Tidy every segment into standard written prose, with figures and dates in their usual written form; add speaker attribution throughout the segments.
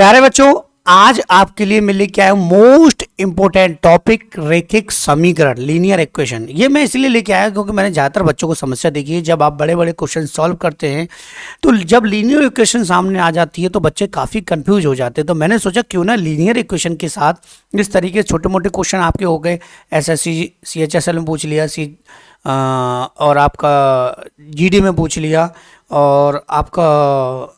Speaker 1: प्यारे बच्चों, आज आपके लिए मिले क्या है मोस्ट इंपोर्टेंट टॉपिक, रैखिक समीकरण, लीनियर इक्वेशन। ये मैं इसलिए लेके आया क्योंकि मैंने ज़्यादातर बच्चों को समस्या देखी है। जब आप बड़े बड़े क्वेश्चन सॉल्व करते हैं तो जब लीनियर इक्वेशन सामने आ जाती है तो बच्चे काफ़ी कंफ्यूज हो जाते हैं। तो मैंने सोचा क्यों ना लीनियर इक्वेशन के साथ इस तरीके से छोटे मोटे क्वेश्चन आपके हो गए, एसएससी CHSL में पूछ लिया, और आपका GD में पूछ लिया, और आपका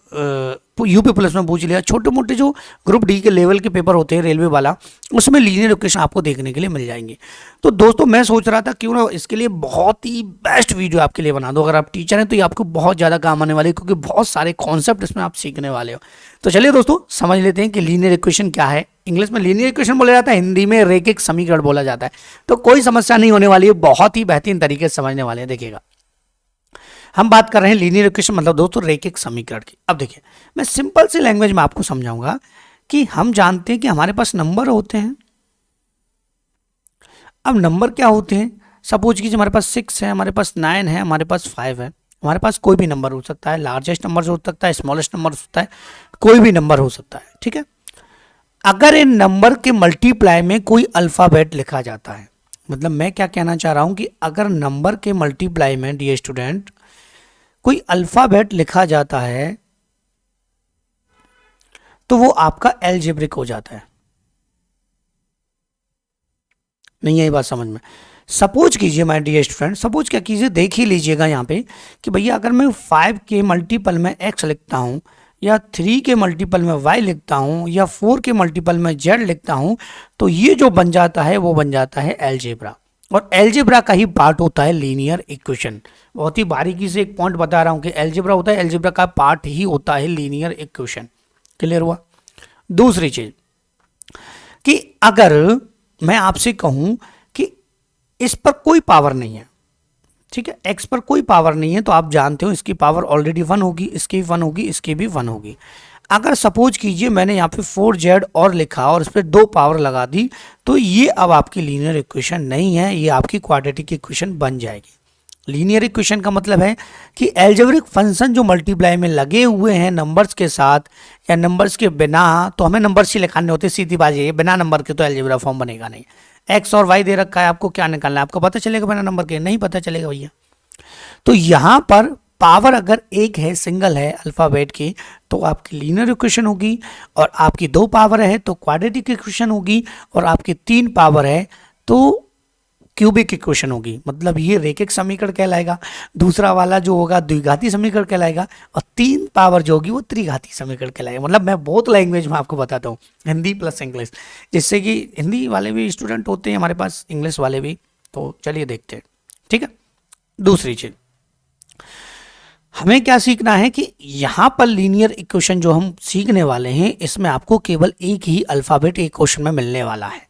Speaker 1: UP प्लस में पूछ लिया। छोटे मोटे जो ग्रुप D के लेवल के पेपर होते हैं रेलवे वाला, उसमें लीनियर इक्वेशन आपको देखने के लिए मिल जाएंगे। तो दोस्तों मैं सोच रहा था क्यों ना इसके लिए बहुत ही बेस्ट वीडियो आपके लिए बना दो। अगर आप टीचर हैं तो ये आपको बहुत ज़्यादा काम आने वाले, क्योंकि बहुत सारे कॉन्सेप्ट इसमें आप सीखने वाले हो। तो चलिए दोस्तों समझ लेते हैं कि लीनियर इक्वेशन क्या है। इंग्लिश में लीनियर इक्वेशन बोला जाता है, हिंदी में रैखिक समीकरण बोला जाता है। तो कोई समस्या नहीं होने वाली है, बहुत ही बेहतरीन तरीके से समझने वाले हैं। देखिएगा, हम बात कर रहे हैं लीनियर इक्वेशन मतलब दोस्तों रैखिक समीकरण की। अब देखिए, मैं सिंपल सी लैंग्वेज में आपको समझाऊंगा कि हम जानते हैं कि हमारे पास नंबर होते हैं। अब नंबर क्या होते हैं, सपोज कीजिए हमारे पास 6 है, हमारे पास 9 है, हमारे पास 5 है। हमारे पास कोई भी नंबर हो सकता है, लार्जेस्ट नंबर हो सकता है, स्मॉलेस्ट नंबर हो सकता है, कोई भी नंबर हो सकता है। ठीक है, अगर इन नंबर के मल्टीप्लाई में कोई अल्फाबेट लिखा जाता है, मतलब मैं क्या कहना चाह रहा हूं कि अगर नंबर के मल्टीप्लाई में डियर स्टूडेंट कोई अल्फाबेट लिखा जाता है तो वो आपका एल्जेब्रिक हो जाता है। नहीं यही बात समझ में? सपोज कीजिए माय डियर स्टूडेंट, सपोज क्या कीजिए, देख ही लीजिएगा यहाँ पे कि भैया अगर मैं 5 के मल्टीपल में x लिखता हूँ, या 3 के मल्टीपल में y लिखता हूँ, या 4 के मल्टीपल में z लिखता हूँ, तो ये जो बन जाता है वो बन जाता है एल्जेब्रा। और एल्जेब्रा का ही पार्ट होता है लीनियर इक्वेशन। बहुत ही बारीकी से एक पॉइंट बता रहा हूँ कि एल्जेब्रा होता है, एल्जेब्रा का पार्ट ही होता है लीनियर इक्वेशन। क्लियर हुआ? दूसरी चीज कि अगर मैं आपसे कहूं कि इस पर कोई पावर नहीं है, ठीक है, x पर कोई पावर नहीं है, तो आप जानते हो इसकी पावर ऑलरेडी 1 होगी, इसकी भी 1 होगी, इसकी भी 1 होगी। अगर सपोज कीजिए मैंने यहाँ पे 4z और लिखा और इस पर 2 पावर लगा दी, तो ये अब आपकी लीनियर इक्वेशन नहीं है, ये आपकी क्वाड्रेटिक इक्वेशन बन जाएगी। लीनियर इक्वेशन का मतलब है कि एल्जेब्रिक फंक्शन जो मल्टीप्लाई में लगे हुए हैं नंबर्स के साथ या नंबर्स के बिना, तो हमें नंबर्स ही लिखाने होते, सीधी बात ये, बिना नंबर के तो एल्जेब्रा फॉर्म बनेगा नहीं। x और y दे रखा है, आपको क्या निकालना है, आपको पता चलेगा बिना नंबर के? नहीं पता चलेगा भैया। तो यहाँ पर पावर अगर एक है, सिंगल है अल्फाबेट की, तो आपकी लीनियर इक्वेशन होगी, और आपकी 2 पावर है तो क्वाड्रेटिक इक्वेशन होगी, और आपकी 3 पावर है तो क्यूबिक इक्वेशन होगी। मतलब ये रैखिक समीकरण कहलाएगा, दूसरा वाला जो होगा द्विघाती समीकरण कहलाएगा, और 3 पावर जो होगी वो त्रिघाती समीकरण कहलाएगा। मतलब मैं बहुत लैंग्वेज में आपको बताता हूँ, हिंदी प्लस इंग्लिश, जिससे कि हिंदी वाले भी स्टूडेंट होते हैं हमारे पास, इंग्लिश वाले भी। तो चलिए देखते हैं, ठीक है। दूसरी चीज हमें क्या सीखना है कि यहाँ पर लीनियर इक्वेशन जो हम सीखने वाले हैं, इसमें आपको केवल एक ही अल्फाबेट एक क्वेश्चन में मिलने वाला है।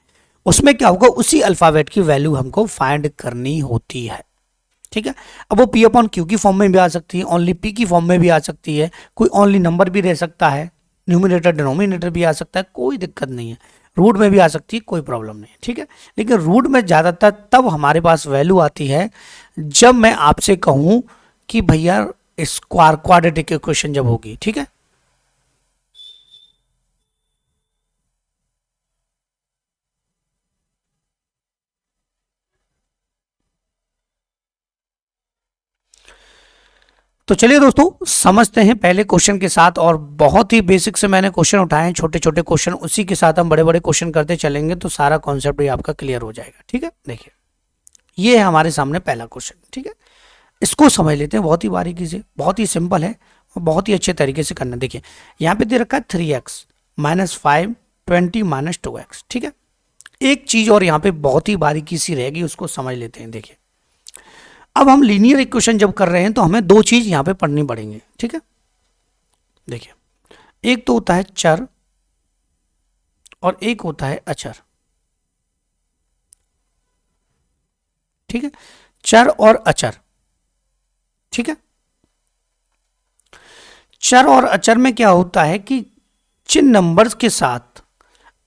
Speaker 1: उसमें क्या होगा, उसी अल्फाबेट की वैल्यू हमको फाइंड करनी होती है, ठीक है। अब वो P/Q की फॉर्म में भी आ सकती है, ओनली P की फॉर्म में भी आ सकती है, कोई ओनली नंबर भी रह सकता है, न्यूमिनेटर डिनोमिनेटर भी आ सकता है, कोई दिक्कत नहीं है। रूट में भी आ सकती है, कोई प्रॉब्लम नहीं है, ठीक है। लेकिन रूट में ज़्यादातर तब हमारे पास वैल्यू आती है जब मैं आपसे कहूँ कि भैया क्वाड्रेटिक इक्वेशन जब होगी, ठीक है। तो चलिए दोस्तों समझते हैं पहले क्वेश्चन के साथ, और बहुत ही बेसिक से मैंने क्वेश्चन उठाए हैं, छोटे छोटे क्वेश्चन, उसी के साथ हम बड़े बड़े क्वेश्चन करते चलेंगे तो सारा कॉन्सेप्ट भी आपका क्लियर हो जाएगा, ठीक है। देखिए, ये है हमारे सामने पहला क्वेश्चन, ठीक है। इसको समझ लेते हैं बहुत ही बारीकी से, बहुत ही सिंपल है और बहुत ही अच्छे तरीके से करना। देखिए यहाँ पे दे रखा है 3x -5 20 -2x, ठीक है। एक चीज और यहाँ पे बहुत ही बारीकी सी रहेगी, उसको समझ लेते हैं। देखिए, अब हम लीनियर इक्वेशन जब कर रहे हैं तो हमें 2 चीज यहां पे पढ़नी पड़ेंगे, ठीक है। देखिए, एक तो होता है चर और एक होता है अचर, ठीक है। चर और अचर, ठीक है। चर और अचर में क्या होता है कि जिन नंबर्स के साथ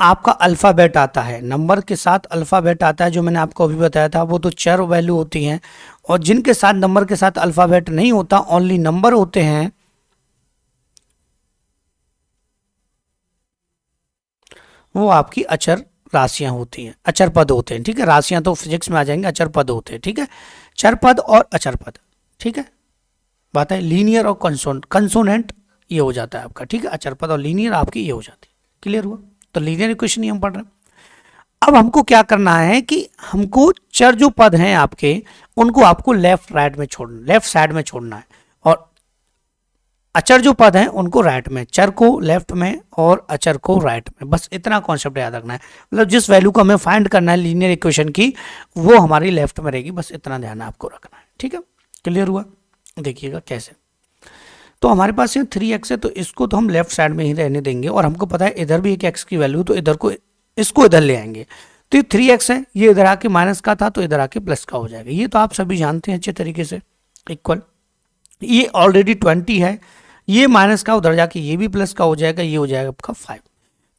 Speaker 1: आपका अल्फाबेट आता है, नंबर के साथ अल्फाबेट आता है, जो मैंने आपको अभी बताया था, वो तो चर वैल्यू होती हैं। और जिनके साथ नंबर के साथ अल्फाबेट नहीं होता, ओनली नंबर होते हैं, वो आपकी अचर राशियां होती हैं, अचर पद होते हैं, ठीक है। राशियां तो फिजिक्स में आ जाएंगे, अचर पद होते हैं, ठीक है। चर पद और अचर पद, ठीक है। बात है लीनियर और कंसोनेंट ये हो जाता है आपका, ठीक है। अचर पद और लीनियर आपकी ये हो जाती है। क्लियर हुआ? तो लीनियर इक्वेशन ही हम पढ़ रहे हैं। अब हमको क्या करना है कि हमको चर जो पद हैं आपके, उनको आपको लेफ्ट राइट में छोड़ना, लेफ्ट साइड में छोड़ना है, और अचर जो पद हैं उनको राइट में, चर को लेफ्ट में और अचर को राइट में। बस इतना कॉन्सेप्ट याद रखना है। मतलब जिस वैल्यू को हमें फाइंड करना है लीनियर इक्वेशन की, वो हमारी लेफ्ट में रहेगी, बस इतना ध्यान आपको रखना है, ठीक है। क्लियर हुआ? देखिएगा कैसे। तो हमारे पास यहाँ 3x है, तो इसको तो हम लेफ्ट साइड में ही रहने देंगे, और हमको पता है इधर भी एक x की वैल्यू, तो इधर को, इसको इधर ले आएंगे। तो ये 3x है, ये इधर आके माइनस का था तो इधर आके प्लस का हो जाएगा। ये तो आप सभी जानते हैं अच्छे तरीके से। इक्वल, ये ऑलरेडी 20 है, ये माइनस का उधर जाके ये भी प्लस का हो जाएगा, ये हो जाएगा आपका 5।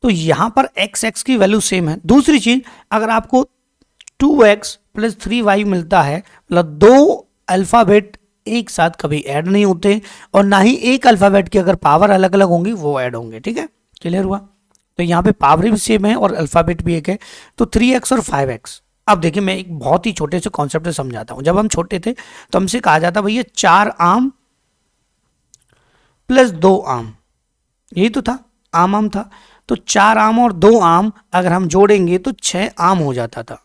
Speaker 1: तो यहाँ पर x की वैल्यू सेम है। दूसरी चीज, अगर आपको 2x प्लस 3y मिलता है, मतलब दो अल्फाबेट एक साथ कभी ऐड नहीं होते, और ना ही एक अल्फाबेट की अगर पावर अलग अलग होंगी वो ऐड होंगे, ठीक है। क्लियर हुआ? तो यहाँ पे पावर भी सेम है और अल्फाबेट भी एक है, तो 3x और 5x। अब देखिए मैं एक बहुत ही छोटे से कॉन्सेप्ट से समझाता हूँ। जब हम छोटे थे तो हमसे कहा जाता भैया 4 आम प्लस 2 आम, यही तो था, आम आम था। तो 4 आम और 2 आम अगर हम जोड़ेंगे तो 6 आम हो जाता था,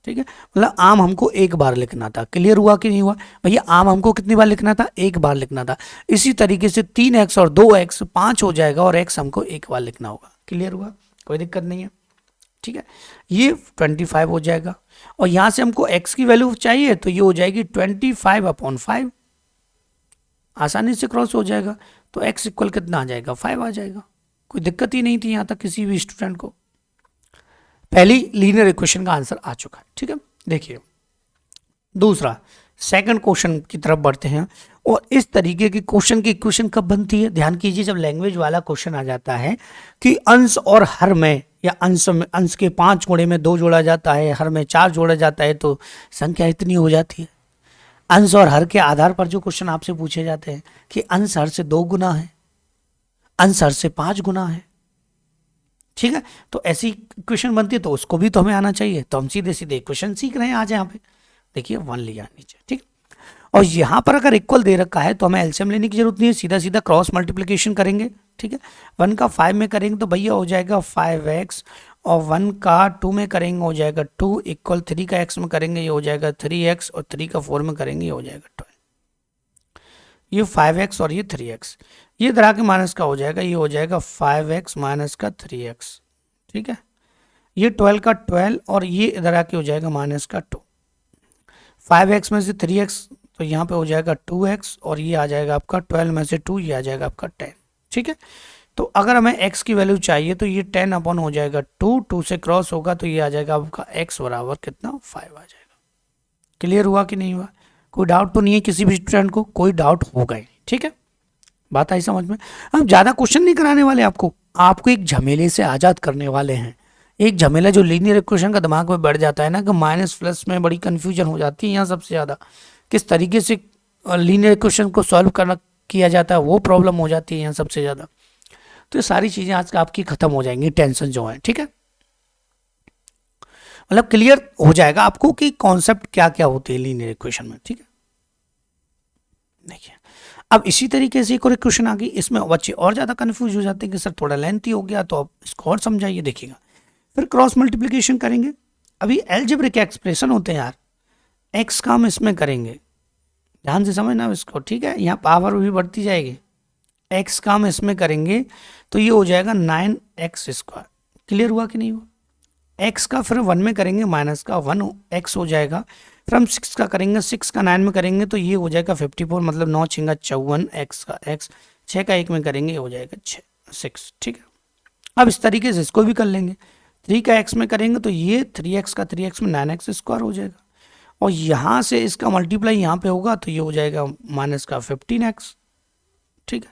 Speaker 1: ठीक है। मतलब आम हमको एक बार लिखना था। क्लियर हुआ कि नहीं हुआ? भैया आम हमको कितनी बार लिखना था? एक बार लिखना था। इसी तरीके से 3x और 2x 5 हो जाएगा, और x हमको एक बार लिखना होगा। क्लियर हुआ? कोई दिक्कत नहीं है, ठीक है। ये 25 हो जाएगा, और यहां से हमको x की वैल्यू चाहिए, तो ये हो जाएगी 25/5। आसानी से क्रॉस हो जाएगा, तो x इक्वल कितना आ जाएगा? 5 आ जाएगा। कोई दिक्कत ही नहीं थी यहां तक किसी भी स्टूडेंट को। पहली लीनियर इक्वेशन का आंसर आ चुका है, ठीक है। देखिए दूसरा, सेकंड क्वेश्चन की तरफ बढ़ते हैं। और इस तरीके की क्वेश्चन की इक्वेशन कब बनती है? ध्यान कीजिए, जब लैंग्वेज वाला क्वेश्चन आ जाता है कि अंश और हर में, या अंश में, अंश के 5 गुणे में 2 जोड़ा जाता है, हर में 4 जोड़ा जाता है, तो संख्या इतनी हो जाती है। अंश और हर के आधार पर जो क्वेश्चन आपसे पूछे जाते हैं कि अंश हर से 2 गुना है, अंश हर से 5 गुना है, ठीक है। तो ऐसी क्वेश्चन बनती है, तो उसको भी तो हमें आना चाहिए। तो हम सीधे सीधे क्वेश्चन सीख रहे हैं आज। यहाँ पे देखिए 1 लिया नीचे, ठीक। और यहाँ पर अगर इक्वल दे रखा है तो हमें एलसीएम लेने की जरूरत नहीं है, सीधा सीधा क्रॉस मल्टीप्लिकेशन करेंगे, ठीक है। 1 का 5 में करेंगे तो भैया हो जाएगा 5x, और 1 का 2 में करेंगे हो जाएगा 2, इक्वल 3 का x में करेंगे ये हो जाएगा 3x, और 3 का 4 में करेंगे ये हो जाएगा 12। ये 5x और ये 3x, ये इधर आके माइनस का हो जाएगा, ये हो जाएगा 5x माइनस का 3x, ठीक है। ये 12 का 12, और ये इधर आके हो जाएगा माइनस का 2। 5x में से 3x, तो यहाँ पे हो जाएगा 2x, और ये आ जाएगा आपका 12 में से 2, ये आ जाएगा आपका 10, ठीक है। तो अगर हमें x की वैल्यू चाहिए तो ये 10 अपॉन हो जाएगा 2, 2 से क्रॉस होगा तो ये आ जाएगा आपका x बराबर कितना? 5 आ जाएगा। क्लियर हुआ कि नहीं हुआ? कोई डाउट तो नहीं है किसी भी स्टूडेंट को? कोई डाउट होगा ही, ठीक है। बात आई समझ में? हम ज़्यादा क्वेश्चन नहीं कराने वाले आपको एक झमेले से आज़ाद करने वाले हैं। एक झमेला जो लीनियर इक्वेशन का दिमाग में बढ़ जाता है ना, कि माइनस प्लस में बड़ी कन्फ्यूजन हो जाती है यहाँ सबसे ज़्यादा, किस तरीके से लीनियर इक्वेशन को सॉल्व करना किया जाता है, वो प्रॉब्लम हो जाती है यहाँ सबसे ज़्यादा। तो ये सारी चीज़ें आज आपकी ख़त्म हो जाएंगी, टेंशन जो है, ठीक है। मतलब क्लियर हो जाएगा आपको कि कॉन्सेप्ट क्या क्या होते हैं लीनियर इक्वेशन में, ठीक है। देखिए अब इसी तरीके से एक और क्वेश्चन आ गई, इसमें बच्चे और ज़्यादा कंफ्यूज हो जाते हैं कि सर थोड़ा लेंथी हो गया, तो अब इसको और समझाइए। देखिएगा, फिर क्रॉस मल्टीप्लिकेशन करेंगे। अभी एलजेब्रिक एक्सप्रेशन होते हैं यार, एक्स का हम इसमें करेंगे, ध्यान से समझना इसको, ठीक है। यहाँ पावर भी बढ़ती जाएगी, एक्स का हम इसमें करेंगे तो ये हो जाएगा 9x²। क्लियर हुआ कि नहीं हुआ? एक्स का फिर 1 में करेंगे माइनस का 1x हो जाएगा, फिर हम 6 का करेंगे, 6 का 9 में करेंगे तो ये हो जाएगा 54, मतलब 9 6 54, x का x, 6 का 1 में करेंगे ये हो जाएगा 6, ठीक है। अब इस तरीके से इसको भी कर लेंगे, 3 का x में करेंगे तो ये 3x का 3x में 9x² हो जाएगा, और यहाँ से इसका मल्टीप्लाई यहाँ पे होगा तो ये हो जाएगा माइनस का 15x, ठीक है।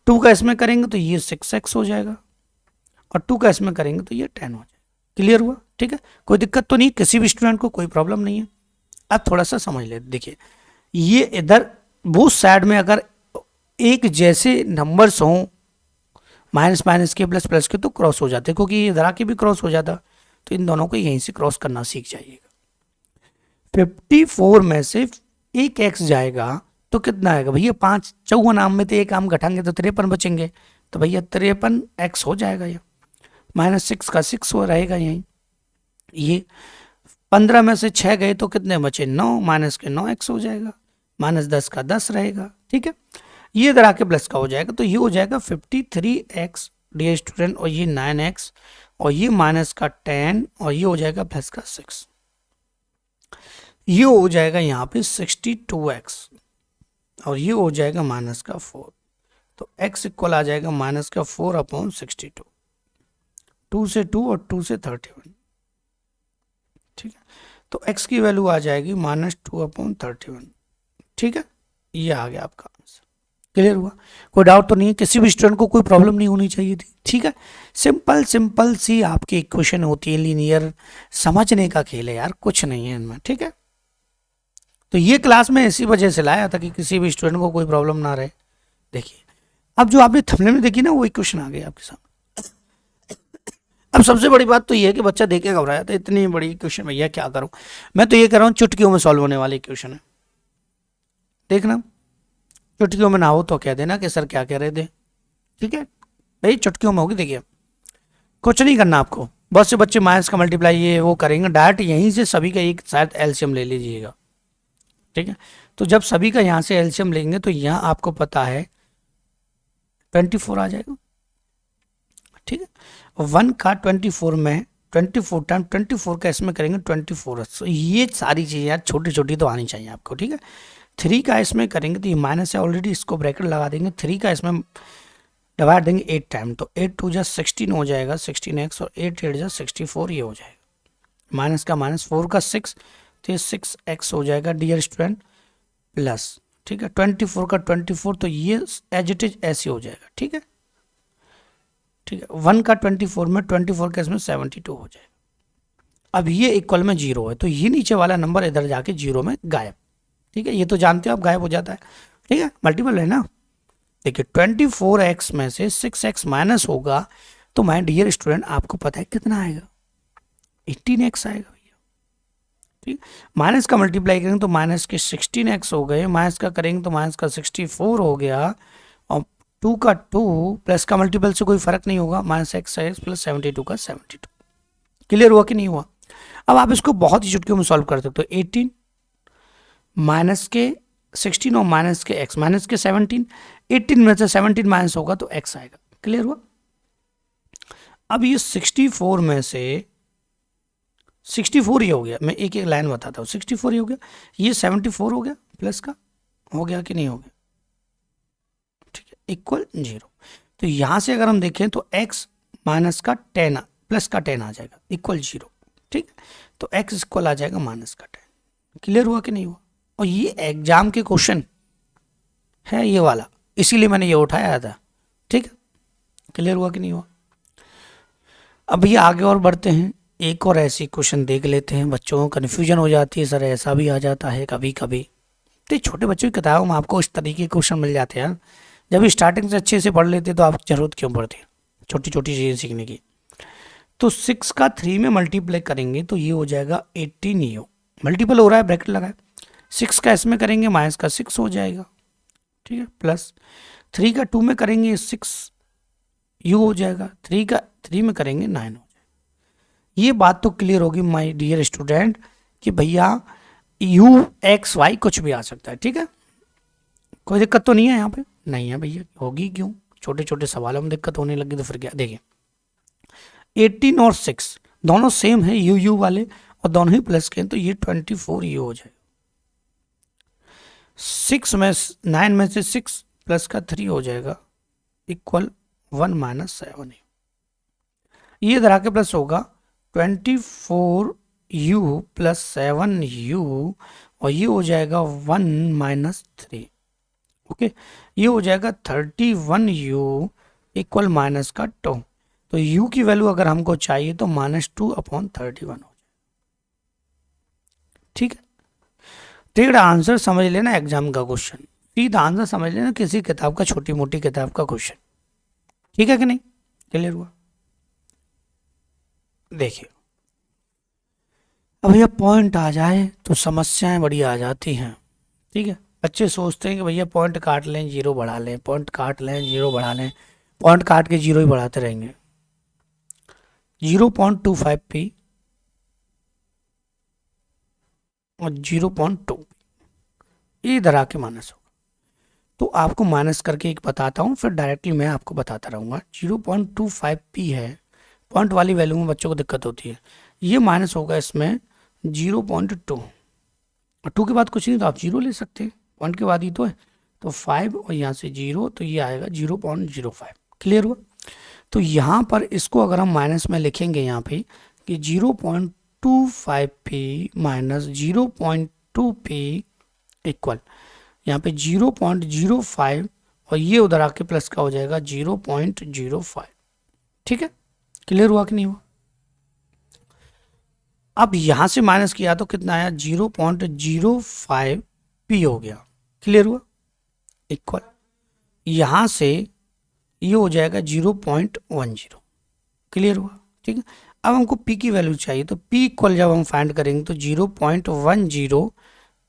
Speaker 1: 2 का इसमें करेंगे तो ये 6x हो जाएगा, और 2 का इसमें करेंगे तो ये 10 हो जाएगा। क्लियर हुआ? ठीक है, कोई दिक्कत तो नहीं, किसी भी स्टूडेंट को कोई प्रॉब्लम नहीं है। अब थोड़ा सा समझ ले, देखिए ये इधर बोथ साइड में अगर एक जैसे नंबर्स हों, माइनस माइनस के प्लस प्लस के तो क्रॉस हो जाते, क्योंकि ये इधर आके भी क्रॉस हो जाता, तो इन दोनों को यहीं से क्रॉस करना सीख जाइएगा। 54 में से एक एक्स जाएगा तो कितना आएगा भैया, 5 54 आम में तो एक आम घटाएंगे तो 53 बचेंगे, तो भैया 53 एक्स हो जाएगा ये। -6 का 6 हो रहेगा यहीं। ये 15 में से 6 गए तो कितने बचे, 9, माइनस के 9 एक्स हो जाएगा, -10 का 10 रहेगा। ठीक है, ये इधर आके प्लस का हो जाएगा, तो ये हो जाएगा 53x डियर स्टूडेंट, और ये 9x, और ये माइनस का 10, और ये हो जाएगा प्लस का 6, ये हो जाएगा यहाँ पे 62x, और ये हो जाएगा माइनस का 4, तो x इक्वल आ जाएगा माइनस का 4/62, 2 से 2 और 2 से 31। ठीक है, तो x की वैल्यू आ जाएगी -2/31। ठीक है, ये आ गया आपका आंसर। क्लियर हुआ, कोई डाउट तो नहीं है, किसी भी स्टूडेंट को कोई प्रॉब्लम नहीं होनी चाहिए थी। ठीक है, सिंपल सिंपल सी आपकी इक्वेशन होती है, लीनियर, समझने का खेल है यार, कुछ नहीं है इनमें। ठीक है, तो ये क्लास में इसी वजह से लाया था कि किसी भी स्टूडेंट को कोई प्रॉब्लम ना रहे। देखिए, अब जो आपने थंबनेल में देखी ना, वो इक्वेशन आ गई आपके सामने। अब सबसे बड़ी बात तो ये है कि बच्चा देख के घबराया था, इतनी बड़ी इक्वेशन भैया क्या करूं। मैं तो ये कह रहा हूँ चुटकियों में सॉल्व होने वाली इक्वेशन है, देखना, चुटकियों में ना हो तो कह देना कि सर क्या कह रहे थे। ठीक है भाई, चुटकियों में होगी। देखिए, कुछ नहीं करना आपको, बहुत से बच्चे माइनस का मल्टीप्लाई ये वो करेंगे, डायरेक्ट यहीं से सभी का एक शायद एलसीएम ले लीजिएगा। ठीक है, तो जब सभी का यहाँ से एलसीएम लेंगे तो यहाँ आपको पता है 24 आ जाएगा। ठीक है, 1 का 24 में 24 टाइम 24 का इसमें करेंगे 24, तो ये सारी चीज़ें यार छोटी छोटी तो आनी चाहिए आपको। ठीक है, 3 का इसमें करेंगे तो ये माइनस है ऑलरेडी, इसको ब्रैकेट लगा देंगे। 3 का इसमें डिवाइड देंगे 8 टाइम, तो 8 2 जा 16 हो जाएगा 16x, और 8 8 जा 64, ये हो जाएगा। माइनस का माइनस, 4 का 6, तो ये 6x हो जाएगा डियर स्टूडेंट, प्लस। ठीक है, 24 का 24, तो ये एज इट इज ऐसे हो जाएगा। ठीक है, ठीक है, 1 का 24 में 24 का इसमें 72 हो जाएगा। अब ये इक्वल में 0 है, तो ये नीचे वाला नंबर इधर जाके 0 में गायब। ठीक है, ये तो जानते हो आप, गायब हो जाता है। ठीक है, मल्टीपल है ना। देखिए, 24x में से 6x माइनस होगा, तो माय डियर स्टूडेंट आपको पता है कितना आएगा, 18x आएगा भैया। ठीक, माइनस का मल्टीप्लाई करेंगे तो माइनस के 16x हो गए, माइनस का करेंगे तो माइनस का 64 हो गया, और 2 का 2 प्लस का मल्टीपल से कोई फर्क नहीं होगा, -x प्लस 72 का 72। क्लियर हुआ कि नहीं हुआ। अब आप इसको बहुत ही चुटकियों में सॉल्व कर सकते हो। 18 माइनस के 16 और माइनस के x, माइनस के 17, 18 में से 17 माइनस होगा तो x आएगा। क्लियर हुआ। अब ये 64 में से 64 ही हो गया, मैं एक एक लाइन बताता हूँ। 64 ही हो गया, ये 74 हो गया, प्लस का हो गया कि नहीं हो गया। ठीक है, इक्वल 0। तो यहां से अगर हम देखें तो x माइनस का 10 प्लस का 10 आ जाएगा, इक्वल 0। ठीक है, तो x इक्वल आ जाएगा माइनस का 10। क्लियर हुआ कि नहीं हुआ। और ये एग्जाम के क्वेश्चन है ये वाला, इसीलिए मैंने ये उठाया था। ठीक है, क्लियर हुआ कि नहीं हुआ। अब ये आगे और बढ़ते हैं, एक और ऐसी क्वेश्चन देख लेते हैं। बच्चों को कन्फ्यूजन हो जाती है, सर ऐसा भी आ जाता है कभी कभी। तो छोटे बच्चों की किताबों में आपको इस तरीके के क्वेश्चन मिल जाते हैं यार। जब स्टार्टिंग से अच्छे से पढ़ लेते तो आप जरूरत क्यों पड़ती है छोटी छोटी चीज़ें सीखने की। तो 6 का 3 में मल्टीप्लाई करेंगे तो ये हो जाएगा 18u, मल्टीपल हो रहा है ब्रैकेट लगाए। 6 का इसमें करेंगे माइनस का 6 हो जाएगा। ठीक है, प्लस 3 का 2 में करेंगे 6u हो जाएगा, 3 का 3 में करेंगे 9 हो जाएगा। ये बात तो क्लियर होगी माय डियर स्टूडेंट कि भैया u x y कुछ भी आ सकता है। ठीक है, कोई दिक्कत तो नहीं है यहाँ पे, नहीं है भैया, होगी क्यों, छोटे छोटे सवालों में दिक्कत होने लगी तो फिर क्या। देखिए 18 और 6 दोनों सेम है u वाले, और दोनों ही प्लस के हैं, तो ये 24u हो जाएगा। 6 में 9 में से 6 प्लस का 3 हो जाएगा, इक्वल 1 माइनस 7। ये इधर आके प्लस होगा 24u प्लस 7u, और ये हो जाएगा 1 माइनस 3। ओके, ये हो जाएगा 31u इक्वल माइनस का 2। तो u की वैल्यू अगर हमको चाहिए तो -2/31 हो जाए। ठीक है, टेढ़ा आंसर समझ लेना एग्जाम का क्वेश्चन, सीधा आंसर समझ लेना किसी किताब का, छोटी मोटी किताब का क्वेश्चन। ठीक है कि नहीं, क्लियर हुआ। देखिए अब भैया पॉइंट आ जाए तो समस्याएं बड़ी आ जाती हैं। ठीक है, बच्चे सोचते हैं कि भैया पॉइंट काट लें जीरो बढ़ा लें, पॉइंट काट लें जीरो बढ़ा लें, पॉइंट काट के जीरो ही बढ़ाते रहेंगे। 0.25 पी और 0.2 ये इधर आके माइनस होगा। तो आपको माइनस करके एक बताता हूँ, फिर डायरेक्टली मैं आपको बताता रहूँगा। 0.25 पी है, पॉइंट वाली वैल्यू में बच्चों को दिक्कत होती है। ये माइनस होगा इसमें 0.2 और 2 के बाद कुछ नहीं तो आप जीरो ले सकते हैं, पॉइंट के बाद ही तो है। तो 5 और यहाँ से 0 तो ये आएगा 0.05। क्लियर हुआ। तो यहाँ पर इसको अगर हम माइनस में लिखेंगे यहाँ पे कि 0.25 पी माइनस 0.2 पी इक्वल यहाँ पे 0.05 और ये उधर आके प्लस का हो जाएगा 0.05। ठीक है, क्लियर हुआ कि नहीं हुआ। अब यहां से माइनस किया तो कितना आया 0.05 पी हो गया। क्लियर हुआ, इक्वल यहां से ये हो जाएगा 0.10। क्लियर हुआ। ठीक है, अब हमको p की वैल्यू चाहिए तो p इक्वल जब हम फाइंड करेंगे तो 0.10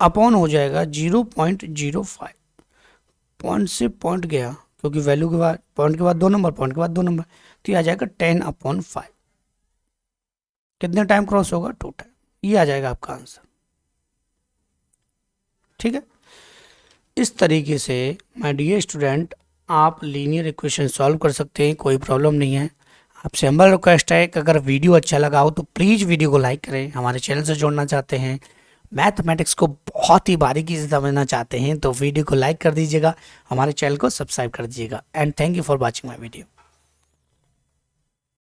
Speaker 1: अपॉन हो जाएगा 0.05। पॉइंट से पॉइंट गया क्योंकि वैल्यू के बाद पॉइंट के बाद 2 नंबर, पॉइंट के बाद 2 नंबर, तो ये आ जाएगा 10/5। कितने टाइम क्रॉस होगा 2 टाइम, ये आ जाएगा आपका आंसर। ठीक है, इस तरीके से माय डियर स्टूडेंट आप लीनियर इक्वेशन सॉल्व कर सकते हैं, कोई प्रॉब्लम नहीं है। आपसे हम्बल रिक्वेस्ट है कि अगर वीडियो अच्छा लगा हो तो प्लीज़ वीडियो को लाइक करें। हमारे चैनल से जुड़ना चाहते हैं, मैथमेटिक्स को बहुत ही बारीकी से समझना चाहते हैं तो वीडियो को लाइक कर दीजिएगा, हमारे चैनल को सब्सक्राइब कर दीजिएगा। And thank you for watching my video.